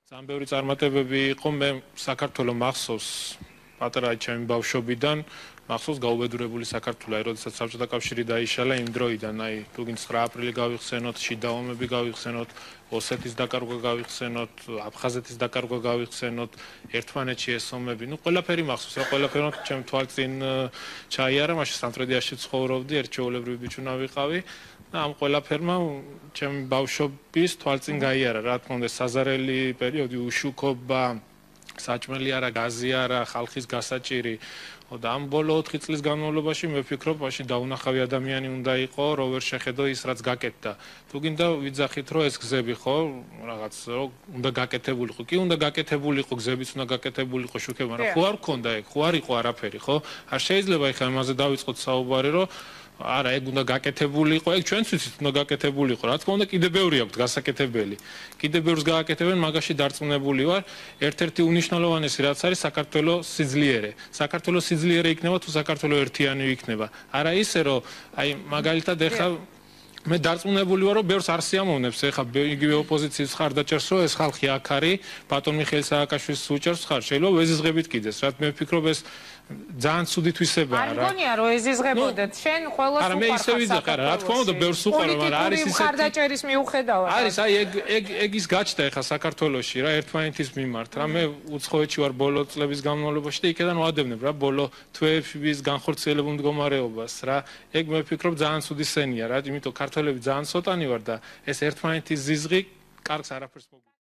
ძალიან ბევრი წარმატებები იყო, მე საქართველოს მახსოვს პატარა ჩემი ბავშვობიდან, მახსოვს გაუბედურებული საქართველო, როდესაც საბჭოთა კავშირი დაიშალა იმ დროიდან, თუ გინდ 9 აპრილი გავიხსენოთ, შიდა ომები გავიხსენოთ, ოსეთის დაკარგვა გავიხსენოთ, აფხაზეთის დაკარგვა გავიხსენოთ, ერთმანეთში ეს ომები, ყველაფერი მახსოვს, რა ყველაფერი ჩემ თვალწინ ჩაიარა, მაშინ სამტრედიაში ცხოვრობდი, ერთჩეულებრივი ბიჭუნა ვიყავი. ამ ყველაფერმა ჩემი ბავშვობის თვალწინ გაიარა, რა თქმა უნდა, საზარელი პერიოდი, უშუქობა, საჭმელი არა, გაზი არა, ხალხის გასაჭირი. და ამ ბოლო 4 წლის განმავლობაში მე ვფიქრობ, მაშინ დაუნახავი ადამიანი უნდა იყო, რო ვერ შეხედო ის, რაც გაკეთდა. თუ გინდა ვიძახით, რომ ეს გზები ხო, რაღაც უნდა გაკეთებული იყო. კი, უნდა გაკეთებული იყო, გზებიც უნდა გაკეთებული იყო, შუქება, მაგრამ ხო არ გქონდა ეგ, ხო არ იყო არაფერი, ხო? არ შეიძლება ეხლა იმაზე დავიწყოთ საუბარი, რომ არა, ეგ უნდა გაკეთებული იყო, ეგ ჩვენც ვიცით უნდა გაკეთებული იყო. რა თქმა უნდა, კიდე ბევრი აქვს გასაკეთებელი. კიდე ბევრს გააკეთებენ, მაგაში დარწმუნებული ვარ. ერთ-ერთი უნიშნელოვანესი რაც არის საქართველოს სიძლიერე. საქართველოს სიძლიერე იქნება თუ საქართველოს ერთიანი იქნება. არა ისე, რომ მაგალითად ეხლა მე დარწმუნებული ვარ, რომ ბევრს არ სიამოვნებს ეხლა იგივე ოპოზიციის მხარდაჭერს, რომ ეს ხალხი აქ არის, ბატონ მიხეილ სააკაშვილის უჭერს ხარ. შეიძლება ვეზიზღებით კიდეს, რაც მე ვფიქრობ ეს ძალიან ცუდი თვისებაა რა. არ მგონია რომ ეზიზღებოდეთ, შენ ყველას უყარხარ. არა, მე ისე ვიძახე რა, რა თქმა უნდა, ბევრს უყარო, მაგრამ არის ისეთი მხარდაჭერის მიუხედავად. არის, ეგ ის გაჩნდა ეხლა საქართველოში რა, ერთმანეთის მიმართ რა. მე უცხოეთში ვარ ბოლო წლების განმავლობაში და იქედან ვადევნებ რა, ბოლო თვეების განხორციელებულ მდგომარეობას რა. ეგ მე ვფიქრობ ძალიან ცუდი სენია რა, იმიტომ ქართველები ძალიან ცოტანი ვარ და ეს ერთმანეთის ზიზღი კარგს არაფერს